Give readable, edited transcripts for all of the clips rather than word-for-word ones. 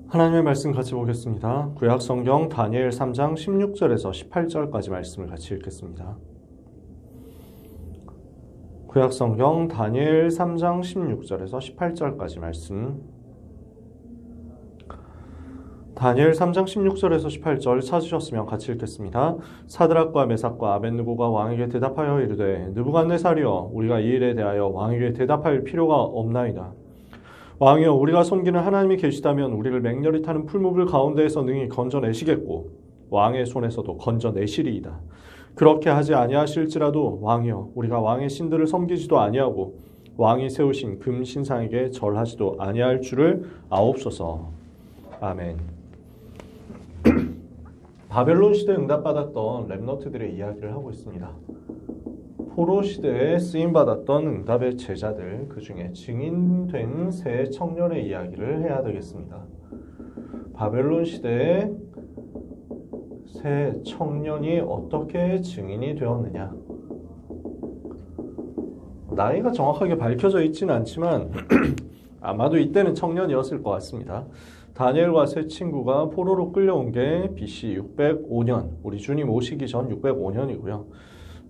하나님의 말씀 같이 보겠습니다. 구약 성경 다니엘 3장 16절에서 18절까지 말씀을 같이 읽겠습니다. 구약 성경 다니엘 3장 16절에서 18절까지 말씀. 다니엘 3장 16절에서 18절 찾으셨으면 같이 읽겠습니다. 사드락과 메삭과 아벳느고가 왕에게 대답하여 이르되 느부갓네살이여 우리가 이 일에 대하여 왕에게 대답할 필요가 없나이다. 왕이여 우리가 섬기는 하나님이 계시다면 우리를 맹렬히 타는 풀무불 가운데에서 능히 건져내시겠고 왕의 손에서도 건져내시리이다. 그렇게 하지 아니하실지라도 왕이여 우리가 왕의 신들을 섬기지도 아니하고 왕이 세우신 금신상에게 절하지도 아니할 줄을 아옵소서. 아멘. 바벨론 시대에 응답받았던 렘넌트들의 이야기를 하고 있습니다. 포로 시대에 쓰임받았던 응답의 제자들, 그 중에 증인된 세 청년의 이야기를 해야 되겠습니다. 바벨론 시대에 세 청년이 어떻게 증인이 되었느냐? 나이가 정확하게 밝혀져 있지는 않지만 아마도 이때는 청년이었을 것 같습니다. 다니엘과 세 친구가 포로로 끌려온 게 BC 605년, 우리 주님 오시기 전 605년이고요.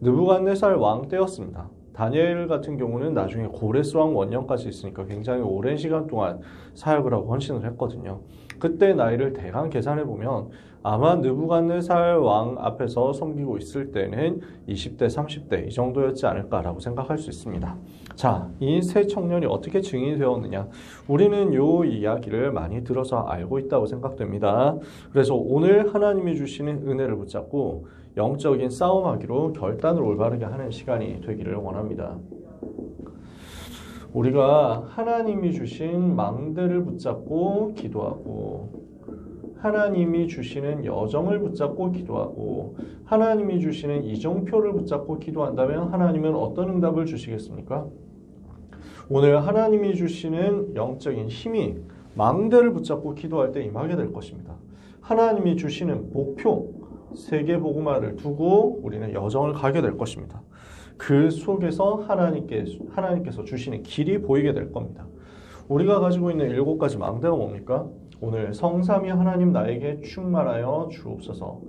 느부갓네살 왕 때였습니다. 다니엘 같은 경우는 나중에 고레스 왕 원년까지 있으니까 굉장히 오랜 시간 동안 사역을 하고 헌신을 했거든요. 그때 나이를 대강 계산해보면 아마 느부갓네살 왕 앞에서 섬기고 있을 때는 20대, 30대 이 정도였지 않을까라고 생각할 수 있습니다. 자, 이 세 청년이 어떻게 증인이 되었느냐? 우리는 이 이야기를 많이 들어서 알고 있다고 생각됩니다. 그래서 오늘 하나님이 주시는 은혜를 붙잡고 영적인 싸움하기로 결단을 올바르게 하는 시간이 되기를 원합니다. 우리가 하나님이 주신 망대를 붙잡고 기도하고 하나님이 주시는 여정을 붙잡고 기도하고 하나님이 주시는 이정표를 붙잡고 기도한다면 하나님은 어떤 응답을 주시겠습니까? 오늘 하나님이 주시는 영적인 힘이 망대를 붙잡고 기도할 때 임하게 될 것입니다. 하나님이 주시는 목표, 세계복음화를 두고 우리는 여정을 가게 될 것입니다. 그 속에서 하나님께서 주시는 길이 보이게 될 겁니다. 우리가 가지고 있는 7가지 망대가 뭡니까? 오늘 성삼위 하나님 나에게 충만하여 주옵소서.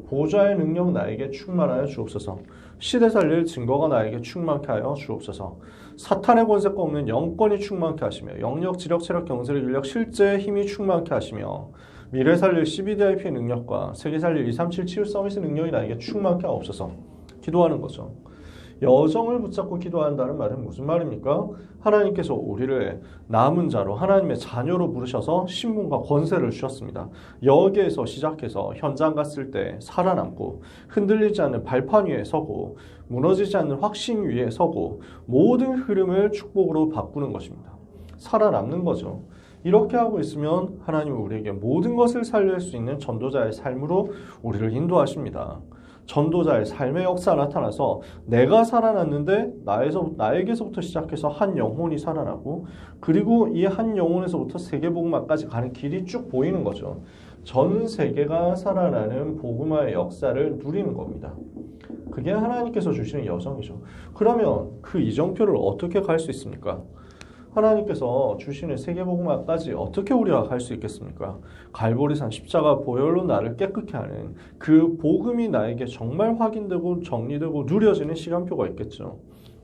보좌의 능력 나에게 충만하여 주옵소서. 시대 살릴 증거가 나에게 충만케 하여 주옵소서. 사탄의 권세가 없는 영권이 충만케 하시며 영력, 지력, 체력, 경제력, 인력, 실제의 힘이 충만케 하시며 미래 살릴 CBDIP의 능력과 세계 살릴 237 치유 서비스 능력이 나에게 충만케 하옵소서. 기도하는 거죠. 여정을 붙잡고 기도한다는 말은 무슨 말입니까? 하나님께서 우리를 남은 자로 하나님의 자녀로 부르셔서 신분과 권세를 주셨습니다. 여기에서 시작해서 현장 갔을 때 살아남고 흔들리지 않는 발판 위에 서고 무너지지 않는 확신 위에 서고 모든 흐름을 축복으로 바꾸는 것입니다. 살아남는 거죠. 이렇게 하고 있으면 하나님은 우리에게 모든 것을 살릴 수 있는 전도자의 삶으로 우리를 인도하십니다. 전도자의 삶의 역사가 나타나서 내가 살아났는데 나에게서부터 시작해서 한 영혼이 살아나고 그리고 이 한 영혼에서부터 세계복음화까지 가는 길이 쭉 보이는 거죠. 전 세계가 살아나는 복음화의 역사를 누리는 겁니다. 그게 하나님께서 주시는 여정이죠. 그러면 그 이정표를 어떻게 갈 수 있습니까? 하나님께서 주시는 세계복음화까지 어떻게 우리가 갈 수 있겠습니까? 갈보리산 십자가 보혈로 나를 깨끗게 하는 그 복음이 나에게 정말 확인되고 정리되고 누려지는 시간표가 있겠죠.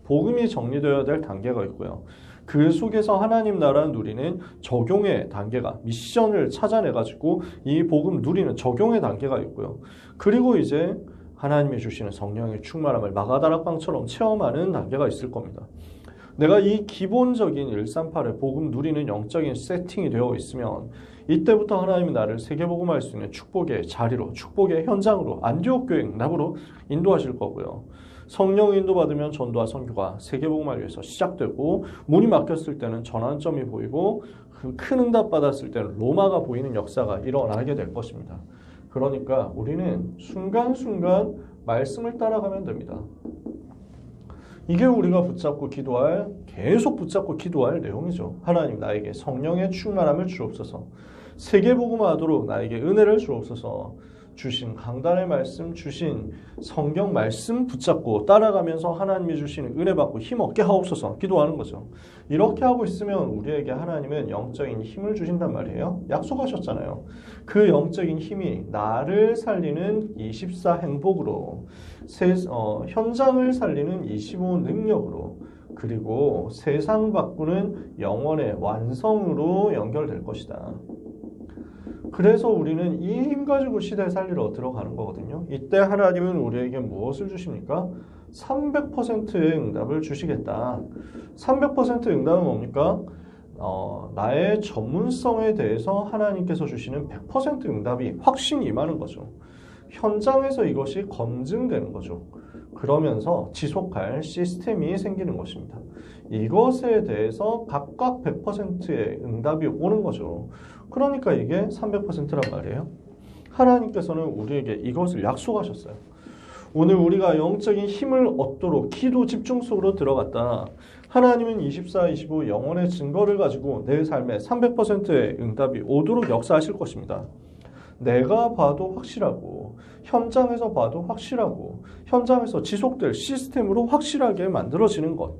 복음이 정리되어야 될 단계가 있고요. 그 속에서 하나님 나라 누리는 적용의 단계가 미션을 찾아내가지고 이 복음 누리는 적용의 단계가 있고요. 그리고 이제 하나님이 주시는 성령의 충만함을 마가다락방처럼 체험하는 단계가 있을 겁니다. 내가 이 기본적인 138의 복음 누리는 영적인 세팅이 되어 있으면 이때부터 하나님이 나를 세계복음할 수 있는 축복의 자리로, 축복의 현장으로, 안디옥 교회 응답으로 인도하실 거고요. 성령 인도받으면 전도와 선교가 세계복음을 위해서 시작되고 문이 막혔을 때는 전환점이 보이고 큰 응답 받았을 때는 로마가 보이는 역사가 일어나게 될 것입니다. 그러니까 우리는 순간순간 말씀을 따라가면 됩니다. 이게 우리가 계속 붙잡고 기도할 내용이죠. 하나님 나에게 성령의 충만함을 주옵소서. 세계복음화하도록 나에게 은혜를 주옵소서. 주신 강단의 말씀 주신 성경 말씀 붙잡고 따라가면서 하나님이 주시는 은혜 받고 힘 얻게 하옵소서 기도하는 거죠. 이렇게 하고 있으면 우리에게 하나님은 영적인 힘을 주신단 말이에요. 약속하셨잖아요. 그 영적인 힘이 나를 살리는 24 행복으로 현장을 살리는 25 능력으로 그리고 세상 바꾸는 영원의 완성으로 연결될 것이다. 그래서 우리는 이 힘 가지고 시대 살리러 들어가는 거거든요. 이때 하나님은 우리에게 무엇을 주십니까? 300%의 응답을 주시겠다. 300% 응답은 뭡니까? 나의 전문성에 대해서 하나님께서 주시는 100% 응답이 확신이 임하는 거죠. 현장에서 이것이 검증되는 거죠. 그러면서 지속할 시스템이 생기는 것입니다. 이것에 대해서 각각 100%의 응답이 오는 거죠. 그러니까 이게 300%란 말이에요. 하나님께서는 우리에게 이것을 약속하셨어요. 오늘 우리가 영적인 힘을 얻도록 기도 집중 속으로 들어갔다. 하나님은 24, 25 영혼의 증거를 가지고 내 삶에 300%의 응답이 오도록 역사하실 것입니다. 내가 봐도 확실하고 현장에서 봐도 확실하고 현장에서 지속될 시스템으로 확실하게 만들어지는 것.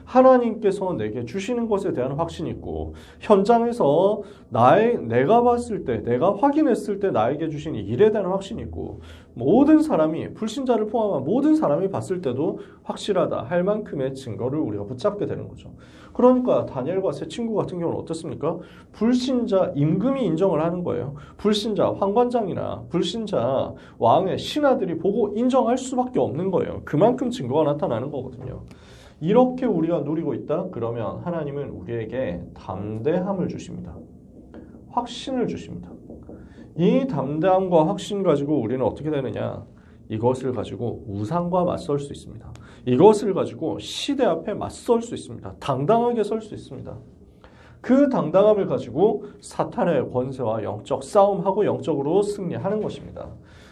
하나님께서 내게 주시는 것에 대한 확신이 있고 현장에서 내가 봤을 때 내가 확인했을 때 나에게 주신 일에 대한 확신이 있고 모든 사람이 불신자를 포함한 모든 사람이 봤을 때도 확실하다 할 만큼의 증거를 우리가 붙잡게 되는 거죠. 그러니까 다니엘과 세 친구 같은 경우는 어떻습니까? 불신자 임금이 인정을 하는 거예요. 불신자 황관장이나 불신자 왕의 신하들이 보고 인정할 수밖에 없는 거예요. 그만큼 증거가 나타나는 거거든요. 이렇게 우리가 누리고 있다? 그러면 하나님은 우리에게 담대함을 주십니다. 확신을 주십니다. 이 담대함과 확신 가지고 우리는 어떻게 되느냐? 이것을 가지고 우상과 맞설 수 있습니다. 이것을 가지고 시대 앞에 맞설 수 있습니다. 당당하게 설 수 있습니다. 그 당당함을 가지고 사탄의 권세와 영적 싸움하고 영적으로 승리하는 것입니다.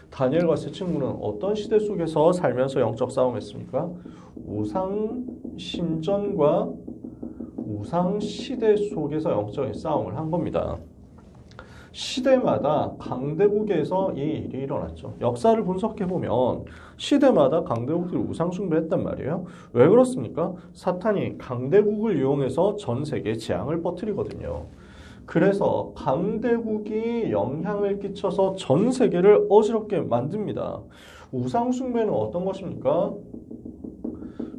다니엘과 세 친구는 어떤 시대 속에서 살면서 영적 싸움했습니까? 우상 신전과 우상 시대 속에서 영적인 싸움을 한 겁니다. 시대마다 강대국에서 이 일이 일어났죠. 역사를 분석해보면 시대마다 강대국들이 우상 숭배했단 말이에요. 왜 그렇습니까? 사탄이 강대국을 이용해서 전 세계에 재앙을 퍼뜨리거든요. 그래서 강대국이 영향을 끼쳐서 전 세계를 어지럽게 만듭니다. 우상 숭배는 어떤 것입니까?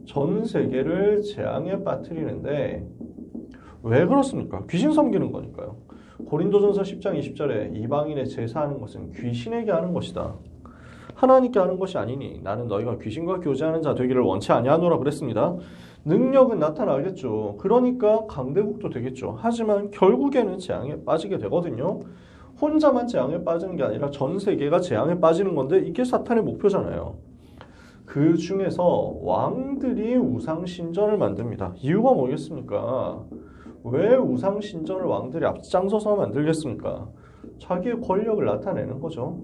전 세계를 재앙에 빠뜨리는데 왜 그렇습니까? 귀신 섬기는 거니까요. 고린도전서 10장 20절에 이방인의 제사하는 것은 귀신에게 하는 것이다. 하나님께 하는 것이 아니니 나는 너희가 귀신과 교제하는 자 되기를 원치 아니하노라 그랬습니다. 능력은 나타나겠죠. 그러니까 강대국도 되겠죠. 하지만 결국에는 재앙에 빠지게 되거든요. 혼자만 재앙에 빠지는 게 아니라 전 세계가 재앙에 빠지는 건데 이게 사탄의 목표잖아요. 그 중에서 왕들이 우상신전을 만듭니다. 이유가 뭐겠습니까? 왜 우상신전을 왕들이 앞장서서 만들겠습니까? 자기의 권력을 나타내는 거죠.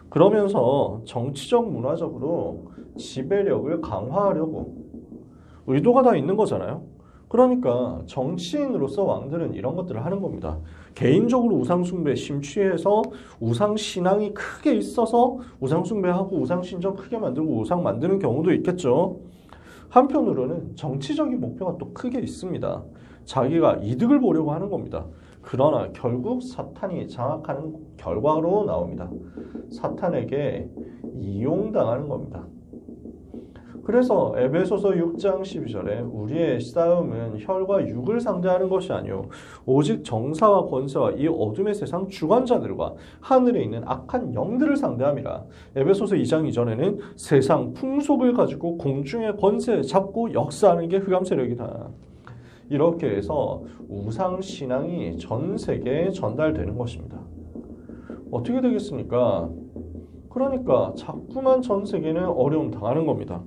그러면서 정치적 문화적으로 지배력을 강화하려고 의도가 다 있는 거잖아요. 그러니까 정치인으로서 왕들은 이런 것들을 하는 겁니다. 개인적으로 우상숭배에 심취해서 우상신앙이 크게 있어서 우상숭배하고 우상신전 크게 만들고 우상 만드는 경우도 있겠죠. 한편으로는 정치적인 목표가 또 크게 있습니다. 자기가 이득을 보려고 하는 겁니다. 그러나 결국 사탄이 장악하는 결과로 나옵니다. 사탄에게 이용당하는 겁니다. 그래서 에베소서 6장 12절에 우리의 싸움은 혈과 육을 상대하는 것이 아니요 오직 정사와 권세와 이 어둠의 세상 주관자들과 하늘에 있는 악한 영들을 상대함이라. 에베소서 2장 이전에는 세상 풍속을 가지고 공중의 권세 잡고 역사하는 게 흑암 세력이다. 이렇게 해서 우상신앙이 전 세계에 전달되는 것입니다. 어떻게 되겠습니까? 그러니까 자꾸만 전 세계는 어려움 당하는 겁니다.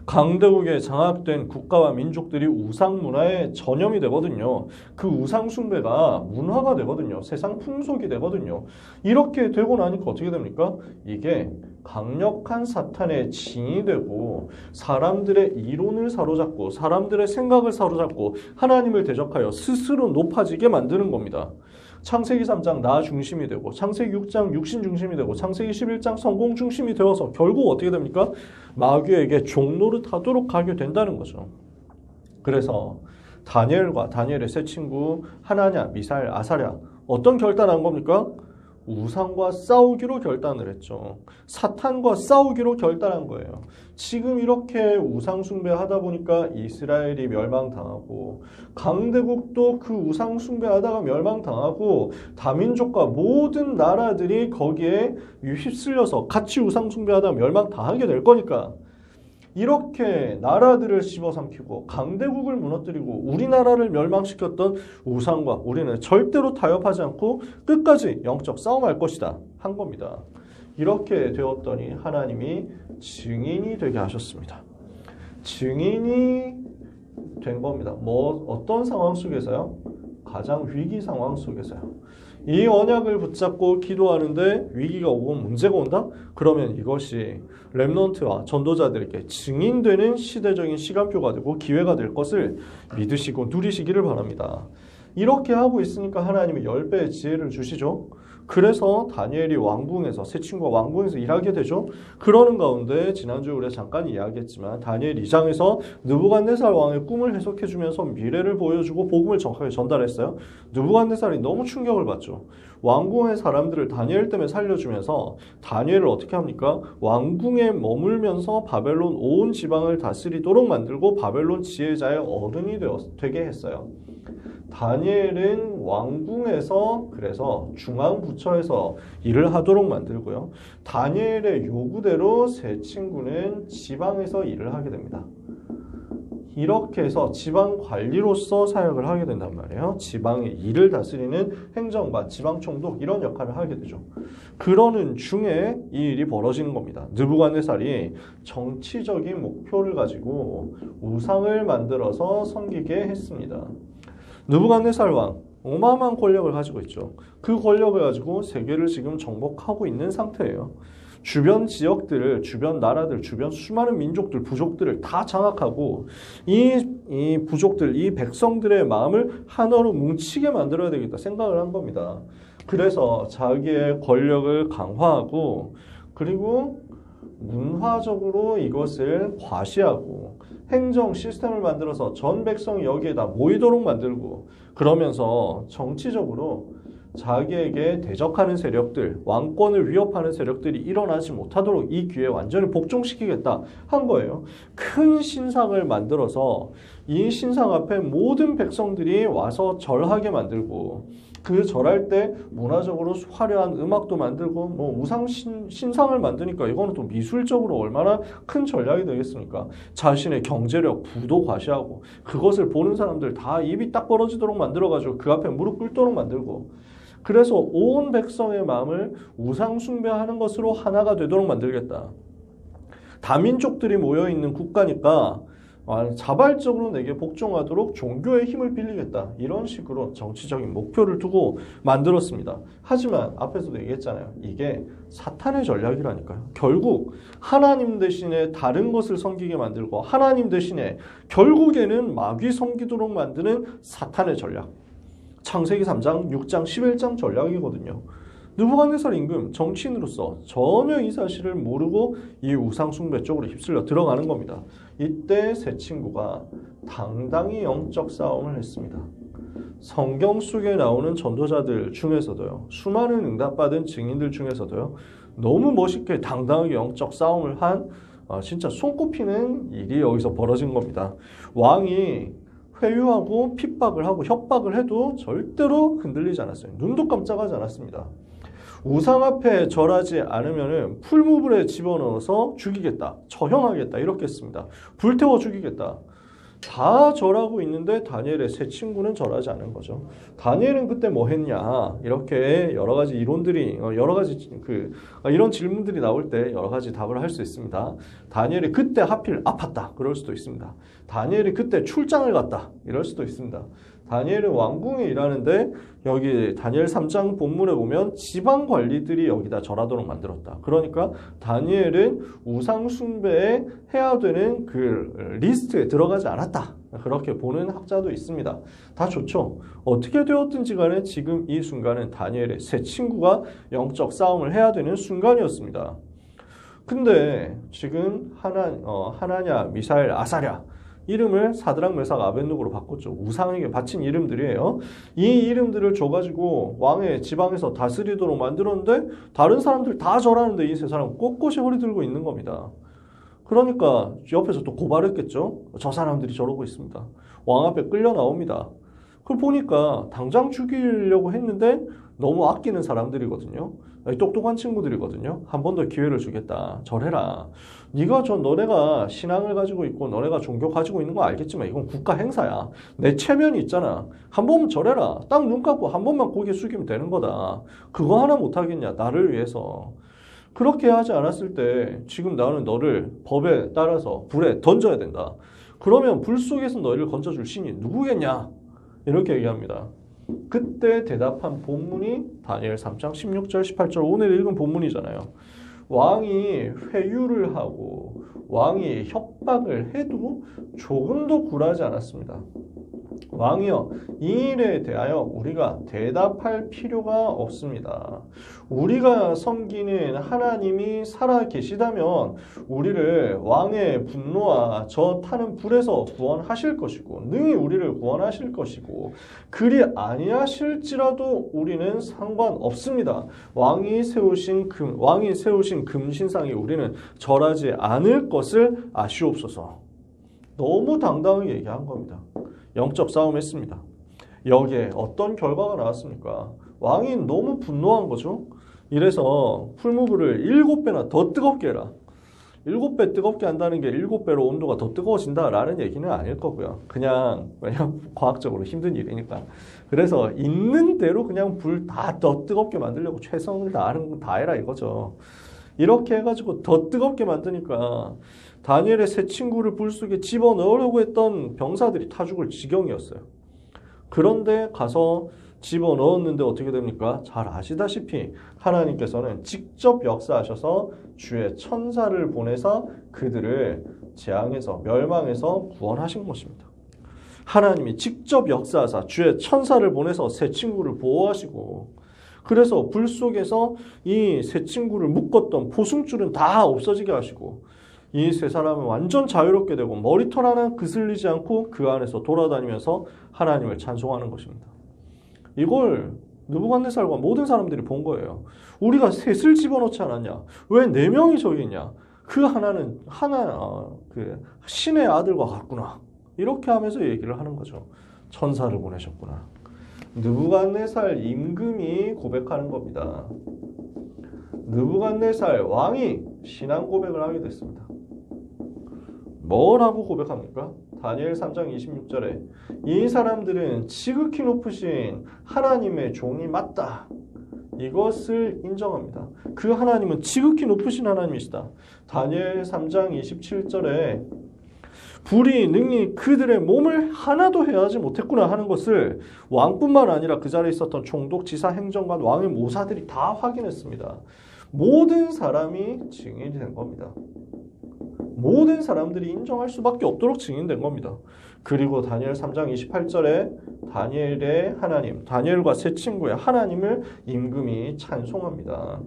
강대국에 장악된 국가와 민족들이 우상 문화에 전염이 되거든요. 그 우상 숭배가 문화가 되거든요. 세상 풍속이 되거든요. 이렇게 되고 나니까 어떻게 됩니까? 이게 강력한 사탄의 진이 되고 사람들의 이론을 사로잡고 사람들의 생각을 사로잡고 하나님을 대적하여 스스로 높아지게 만드는 겁니다. 창세기 3장 나 중심이 되고 창세기 6장 육신 중심이 되고 창세기 11장 성공 중심이 되어서 결국 어떻게 됩니까? 마귀에게 종노릇하도록 하게 된다는 거죠. 그래서 다니엘과 다니엘의 세 친구 하나냐, 미사엘, 아사랴 어떤 결단한 겁니까? 우상과 싸우기로 결단을 했죠. 사탄과 싸우기로 결단한 거예요. 지금 이렇게 우상 숭배하다 보니까 이스라엘이 멸망당하고 강대국도 그 우상 숭배하다가 멸망당하고 다민족과 모든 나라들이 거기에 휩쓸려서 같이 우상 숭배하다가 멸망당하게 될 거니까 이렇게 나라들을 집어삼키고 강대국을 무너뜨리고 우리나라를 멸망시켰던 우상과 우리는 절대로 타협하지 않고 끝까지 영적 싸움할 것이다 한 겁니다. 이렇게 되었더니 하나님이 증인이 되게 하셨습니다. 증인이 된 겁니다. 어떤 상황 속에서요? 가장 위기 상황 속에서요. 이 언약을 붙잡고 기도하는데 위기가 오고 문제가 온다? 그러면 이것이 렘넌트와 전도자들에게 증인되는 시대적인 시간표가 되고 기회가 될 것을 믿으시고 누리시기를 바랍니다. 이렇게 하고 있으니까 하나님이 10배의 지혜를 주시죠. 그래서 다니엘이 왕궁에서 새 친구가 왕궁에서 일하게 되죠. 그러는 가운데 지난주에 우리가 잠깐 이야기했지만 다니엘 2장에서 느부갓네살 왕의 꿈을 해석해주면서 미래를 보여주고 복음을 정확하게 전달했어요. 느부갓네살이 너무 충격을 받죠. 왕궁의 사람들을 다니엘 때문에 살려주면서 다니엘을 어떻게 합니까? 왕궁에 머물면서 바벨론 온 지방을 다스리도록 만들고 바벨론 지혜자의 어른이 되게 했어요. 다니엘은 왕궁에서 그래서 중앙부처에서 일을 하도록 만들고요. 다니엘의 요구대로 세 친구는 지방에서 일을 하게 됩니다. 이렇게 해서 지방 관리로서 사역을 하게 된단 말이에요. 지방의 일을 다스리는 행정관, 지방총독 이런 역할을 하게 되죠. 그러는 중에 이 일이 벌어지는 겁니다. 느부갓네살이 정치적인 목표를 가지고 우상을 만들어서 섬기게 했습니다. 느부갓네살 왕 어마어마한 권력을 가지고 있죠. 그 권력을 가지고 세계를 지금 정복하고 있는 상태예요. 주변 지역들을, 주변 나라들, 주변 수많은 민족들, 부족들을 다 장악하고 이 부족들, 이 백성들의 마음을 하나로 뭉치게 만들어야 되겠다 생각을 한 겁니다. 그래서 자기의 권력을 강화하고 그리고 문화적으로 이것을 과시하고 행정 시스템을 만들어서 전 백성이 여기에다 모이도록 만들고 그러면서 정치적으로 자기에게 대적하는 세력들, 왕권을 위협하는 세력들이 일어나지 못하도록 이 기회에 완전히 복종시키겠다 한 거예요. 큰 신상을 만들어서 이 신상 앞에 모든 백성들이 와서 절하게 만들고 그 절할 때 문화적으로 화려한 음악도 만들고 뭐 우상 신상을 만드니까 이거는 또 미술적으로 얼마나 큰 전략이 되겠습니까? 자신의 경제력, 부도 과시하고 그것을 보는 사람들 다 입이 딱 벌어지도록 만들어가지고 그 앞에 무릎 꿇도록 만들고 그래서 온 백성의 마음을 우상 숭배하는 것으로 하나가 되도록 만들겠다. 다민족들이 모여있는 국가니까 자발적으로 내게 복종하도록 종교의 힘을 빌리겠다. 이런 식으로 정치적인 목표를 두고 만들었습니다. 하지만 앞에서도 얘기했잖아요. 이게 사탄의 전략이라니까요. 결국 하나님 대신에 다른 것을 섬기게 만들고 하나님 대신에 결국에는 마귀 섬기도록 만드는 사탄의 전략. 창세기 3장, 6장, 11장 전략이거든요. 느부갓네살 임금 정치인으로서 전혀 이 사실을 모르고 이 우상 숭배 쪽으로 휩쓸려 들어가는 겁니다. 이때 세 친구가 당당히 영적 싸움을 했습니다. 성경 속에 나오는 전도자들 중에서도요. 수많은 응답받은 증인들 중에서도요. 너무 멋있게 당당하게 영적 싸움을 한 진짜 손꼽히는 일이 여기서 벌어진 겁니다. 왕이 회유하고 핍박을 하고 협박을 해도 절대로 흔들리지 않았어요. 눈도 깜짝하지 않았습니다. 우상 앞에 절하지 않으면 풀무불에 집어넣어서 죽이겠다. 처형하겠다. 이렇게 했습니다. 불태워 죽이겠다. 다 절하고 있는데 다니엘의 세 친구는 절하지 않은 거죠. 다니엘은 그때 뭐 했냐? 이렇게 여러 가지 이론들이 여러 가지 이런 질문들이 나올 때 여러 가지 답을 할 수 있습니다. 다니엘이 그때 하필 아팠다. 그럴 수도 있습니다. 다니엘이 그때 출장을 갔다. 이럴 수도 있습니다. 다니엘은 왕궁에 일하는데 여기 다니엘 3장 본문에 보면 지방 관리들이 여기다 절하도록 만들었다. 그러니까 다니엘은 우상 숭배에 해야 되는 그 리스트에 들어가지 않았다. 그렇게 보는 학자도 있습니다. 다 좋죠. 어떻게 되었든지 간에 지금 이 순간은 다니엘의 새 친구가 영적 싸움을 해야 되는 순간이었습니다. 근데 지금 하나냐, 미사엘, 아사랴 이름을 사드락, 메삭, 아벳느고로 바꿨죠. 우상에게 바친 이름들이에요. 이 이름들을 줘가지고 왕의 지방에서 다스리도록 만들었는데 다른 사람들 다 절하는데 이 세 사람 꼿꼿이 허리 들고 있는 겁니다. 그러니까 옆에서 또 고발했겠죠. 저 사람들이 저러고 있습니다. 왕 앞에 끌려 나옵니다. 그걸 보니까 당장 죽이려고 했는데 너무 아끼는 사람들이거든요. 똑똑한 친구들이거든요. 한 번 더 기회를 주겠다. 절해라. 너네가 신앙을 가지고 있고 너네가 종교 가지고 있는 거 알겠지만 이건 국가 행사야. 내 체면이 있잖아. 한 번만 절해라. 딱 눈 감고 한 번만 고개 숙이면 되는 거다. 그거 하나 못하겠냐. 나를 위해서. 그렇게 하지 않았을 때 지금 나는 너를 법에 따라서 불에 던져야 된다. 그러면 불 속에서 너희를 건져줄 신이 누구겠냐? 이렇게 얘기합니다. 그때 대답한 본문이 다니엘 3장 16절 18절 오늘 읽은 본문이잖아요. 왕이 회유를 하고 왕이 협박을 해도 조금도 굴하지 않았습니다. 왕이여, 이 일에 대하여 우리가 대답할 필요가 없습니다. 우리가 섬기는 하나님이 살아 계시다면 우리를 왕의 분노와 저 타는 불에서 구원하실 것이고 능히 우리를 구원하실 것이고 그리 아니하실지라도 우리는 상관없습니다. 왕이 세우신 금신상에 우리는 절하지 않을 것을 아시옵소서. 너무 당당하게 얘기한 겁니다. 영적 싸움했습니다. 여기에 어떤 결과가 나왔습니까? 왕이 너무 분노한 거죠. 이래서 풀무불을 7배나 더 뜨겁게 해라. 7배 뜨겁게 한다는 게 7배로 온도가 더 뜨거워진다라는 얘기는 아닐 거고요. 그냥 과학적으로 힘든 일이니까. 그래서 있는 대로 그냥 불 다 더 뜨겁게 만들려고 최선을 다하는 건 다 해라 이거죠. 이렇게 해가지고 더 뜨겁게 만드니까 다니엘의 새 친구를 불 속에 집어넣으려고 했던 병사들이 타 죽을 지경이었어요. 그런데 가서 집어넣었는데 어떻게 됩니까? 잘 아시다시피 하나님께서는 직접 역사하셔서 주의 천사를 보내서 그들을 재앙에서 멸망해서 구원하신 것입니다. 하나님이 직접 역사하사 주의 천사를 보내서 새 친구를 보호하시고 그래서 불 속에서 이 새 친구를 묶었던 포승줄은 다 없어지게 하시고 이 세 사람은 완전 자유롭게 되고 머리털 하나 그슬리지 않고 그 안에서 돌아다니면서 하나님을 찬송하는 것입니다. 이걸 느부갓네살과 모든 사람들이 본 거예요. 우리가 셋을 집어넣지 않았냐? 왜 4명이 저기 있냐? 그 하나는 신의 아들과 같구나. 이렇게 하면서 얘기를 하는 거죠. 천사를 보내셨구나. 느부갓네살 임금이 고백하는 겁니다. 느부갓네살 왕이 신앙 고백을 하게 됐습니다. 뭐라고 고백합니까? 다니엘 3장 26절에 이 사람들은 지극히 높으신 하나님의 종이 맞다. 이것을 인정합니다. 그 하나님은 지극히 높으신 하나님이시다. 다니엘 3장 27절에 불이 능히 그들의 몸을 하나도 해하지 못했구나 하는 것을 왕뿐만 아니라 그 자리에 있었던 총독, 지사, 행정관, 왕의 모사들이 다 확인했습니다. 모든 사람이 증인이 된 겁니다. 모든 사람들이 인정할 수밖에 없도록 증인된 겁니다. 그리고 다니엘 3장 28절에 다니엘의 하나님, 다니엘과 세 친구의 하나님을 임금이 찬송합니다.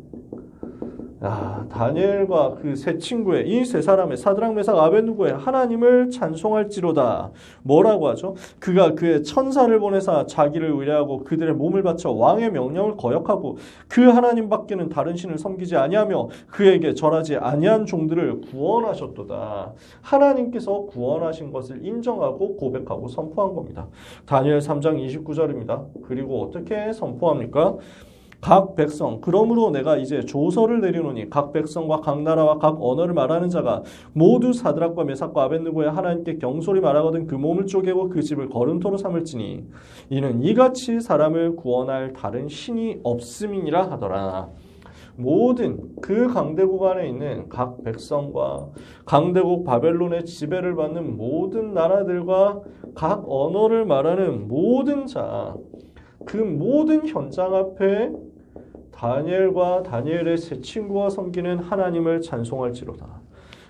다니엘과 그 세 친구의 이 세 사람의 사드락, 메삭, 아벳느고의 하나님을 찬송할지로다. 뭐라고 하죠? 그가 그의 천사를 보내사 자기를 의뢰하고 그들의 몸을 바쳐 왕의 명령을 거역하고 그 하나님 밖에는 다른 신을 섬기지 아니하며 그에게 절하지 아니한 종들을 구원하셨도다. 하나님께서 구원하신 것을 인정하고 고백하고 선포한 겁니다. 다니엘 3장 29절입니다. 그리고 어떻게 선포합니까? 각 백성, 그러므로 내가 이제 조서를 내리노니 각 백성과 각 나라와 각 언어를 말하는 자가 모두 사드락과 메삭과 아벳느고의 하나님께 경솔히 말하거든 그 몸을 쪼개고 그 집을 거름토로 삼을지니 이는 이같이 사람을 구원할 다른 신이 없음이니라 하더라. 모든 그 강대국 안에 있는 각 백성과 강대국 바벨론의 지배를 받는 모든 나라들과 각 언어를 말하는 모든 자, 그 모든 현장 앞에 다니엘과 다니엘의 세 친구가 섬기는 하나님을 찬송할지로다.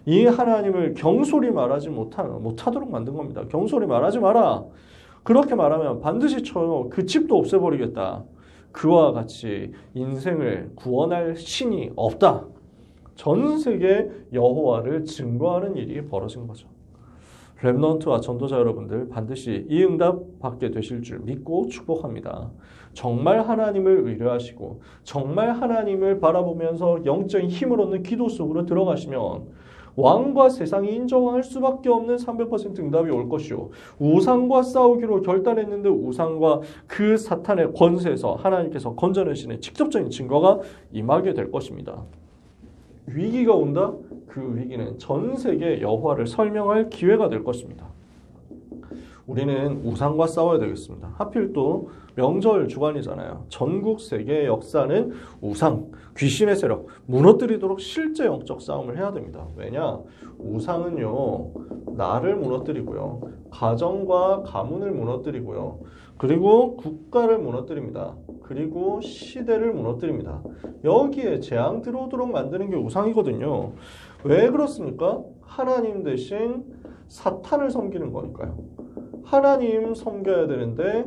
이 하나님을 경솔히 말하지 못하도록 만든 겁니다. 경솔히 말하지 마라. 그렇게 말하면 반드시 그 집도 없애버리겠다. 그와 같이 인생을 구원할 신이 없다. 전 세계 여호와를 증거하는 일이 벌어진 거죠. 렘넌트와 전도자 여러분들 반드시 이 응답 받게 되실 줄 믿고 축복합니다. 정말 하나님을 의뢰하시고 정말 하나님을 바라보면서 영적인 힘을 얻는 기도 속으로 들어가시면 왕과 세상이 인정할 수밖에 없는 300% 응답이 올 것이요. 우상과 싸우기로 결단했는데 우상과 그 사탄의 권세에서 하나님께서 건져내시는 직접적인 증거가 임하게 될 것입니다. 위기가 온다? 그 위기는 전 세계 여호와를 설명할 기회가 될 것입니다. 우리는 우상과 싸워야 되겠습니다. 하필 또 명절 주간이잖아요. 전국 세계의 역사는 우상, 귀신의 세력, 무너뜨리도록 실제 영적 싸움을 해야 됩니다. 왜냐? 우상은요, 나를 무너뜨리고요, 가정과 가문을 무너뜨리고요, 그리고 국가를 무너뜨립니다. 그리고 시대를 무너뜨립니다. 여기에 재앙 들어오도록 만드는 게 우상이거든요. 왜 그렇습니까? 하나님 대신 사탄을 섬기는 거니까요. 하나님 섬겨야 되는데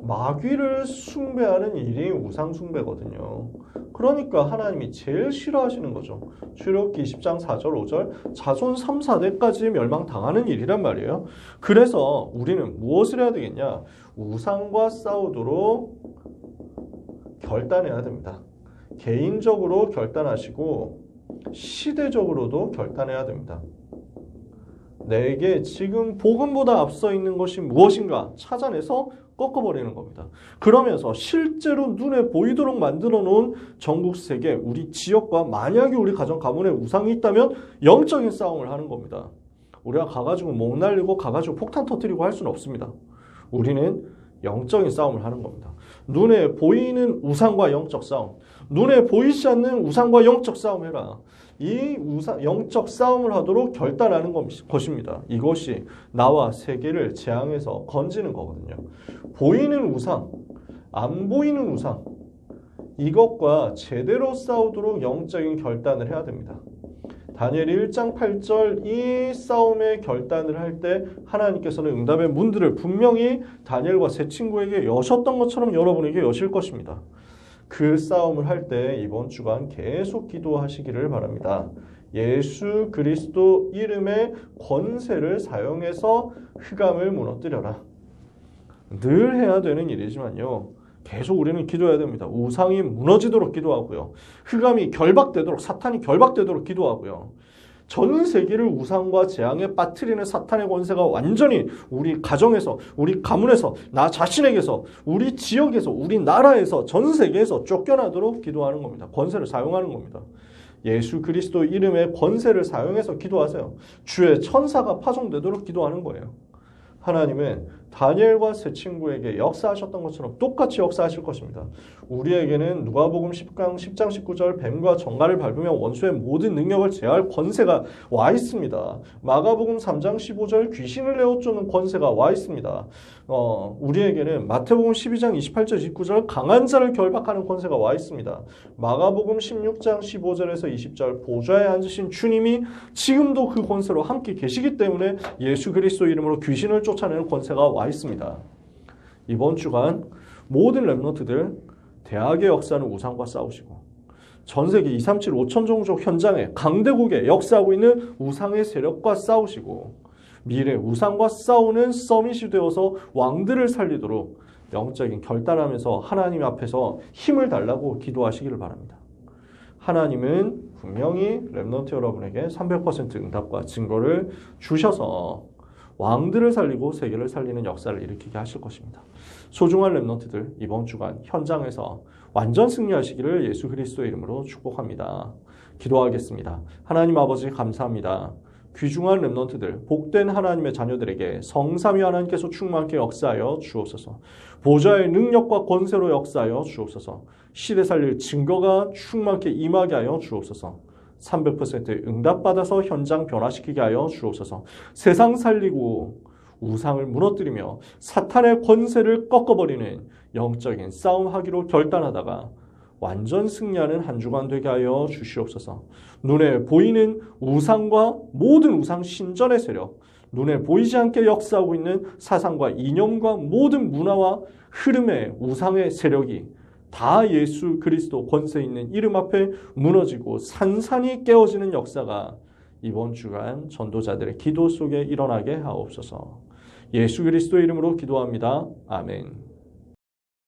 마귀를 숭배하는 일이 우상 숭배거든요. 그러니까 하나님이 제일 싫어하시는 거죠. 출애굽기 20장 4절 5절 자손 3, 4대까지 멸망당하는 일이란 말이에요. 그래서 우리는 무엇을 해야 되겠냐? 우상과 싸우도록 결단해야 됩니다. 개인적으로 결단하시고 시대적으로도 결단해야 됩니다. 내게 지금 복음보다 앞서 있는 것이 무엇인가 찾아내서 꺾어버리는 겁니다. 그러면서 실제로 눈에 보이도록 만들어 놓은 전국 세계 우리 지역과 만약에 우리 가정 가문에 우상이 있다면 영적인 싸움을 하는 겁니다. 우리가 가가지고 목 날리고 가가지고 폭탄 터뜨리고 할 수는 없습니다. 우리는 영적인 싸움을 하는 겁니다. 눈에 보이는 우상과 영적 싸움, 눈에 보이지 않는 우상과 영적 싸움 해라. 이 영적 싸움을 하도록 결단하는 것입니다. 이것이 나와 세계를 재앙에서 건지는 거거든요. 보이는 우상, 안 보이는 우상, 이것과 제대로 싸우도록 영적인 결단을 해야 됩니다. 다니엘이 1장 8절 이 싸움의 결단을 할 때 하나님께서는 응답의 문들을 분명히 다니엘과 세 친구에게 여셨던 것처럼 여러분에게 여실 것입니다. 그 싸움을 할 때 이번 주간 계속 기도하시기를 바랍니다. 예수 그리스도 이름의 권세를 사용해서 흑암을 무너뜨려라. 늘 해야 되는 일이지만요. 계속 우리는 기도해야 됩니다. 우상이 무너지도록 기도하고요. 흑암이 결박되도록, 사탄이 결박되도록 기도하고요. 전 세계를 우상과 재앙에 빠뜨리는 사탄의 권세가 완전히 우리 가정에서, 우리 가문에서, 나 자신에게서, 우리 지역에서, 우리 나라에서, 전 세계에서 쫓겨나도록 기도하는 겁니다. 권세를 사용하는 겁니다. 예수 그리스도 이름의 권세를 사용해서 기도하세요. 주의 천사가 파송되도록 기도하는 거예요. 하나님은 다니엘과 세 친구에게 역사하셨던 것처럼 똑같이 역사하실 것입니다. 우리에게는 누가복음 10장 19절 뱀과 정갈을 밟으며 원수의 모든 능력을 제어할 권세가 와 있습니다. 마가복음 3장 15절 귀신을 내어쫓는 권세가 와 있습니다. 우리에게는 마태복음 12장 28절 29절 강한 자를 결박하는 권세가 와 있습니다. 마가복음 16장 15절에서 20절 보좌에 앉으신 주님이 지금도 그 권세로 함께 계시기 때문에 예수 그리스도 이름으로 귀신을 쫓아내는 권세가 와 있습니다. 이번 주간 모든 렘넌트들 대학의 역사는 우상과 싸우시고 전 세계 237 5천 종족 현장에 강대국에 역사하고 있는 우상의 세력과 싸우시고 미래 우상과 싸우는 서밋이 되어서 왕들을 살리도록 영적인 결단하면서 하나님 앞에서 힘을 달라고 기도하시기를 바랍니다. 하나님은 분명히 렘넌트 여러분에게 300% 응답과 증거를 주셔서 왕들을 살리고 세계를 살리는 역사를 일으키게 하실 것입니다. 소중한 렘넌트들 이번 주간 현장에서 완전 승리하시기를 예수 그리스도의 이름으로 축복합니다. 기도하겠습니다. 하나님 아버지 감사합니다. 귀중한 렘넌트들, 복된 하나님의 자녀들에게 성삼위 하나님께서 충만하게 역사하여 주옵소서. 보좌의 능력과 권세로 역사하여 주옵소서. 시대 살릴 증거가 충만하게 임하게 하여 주옵소서. 300% 응답받아서 현장 변화시키게 하여 주옵소서. 세상 살리고 우상을 무너뜨리며 사탄의 권세를 꺾어버리는 영적인 싸움하기로 결단하다가 완전 승리하는 한 주간 되게 하여 주시옵소서. 눈에 보이는 우상과 모든 우상 신전의 세력, 눈에 보이지 않게 역사하고 있는 사상과 이념과 모든 문화와 흐름의 우상의 세력이 다 예수 그리스도 권세 있는 이름 앞에 무너지고 산산이 깨어지는 역사가 이번 주간 전도자들의 기도 속에 일어나게 하옵소서. 예수 그리스도의 이름으로 기도합니다. 아멘.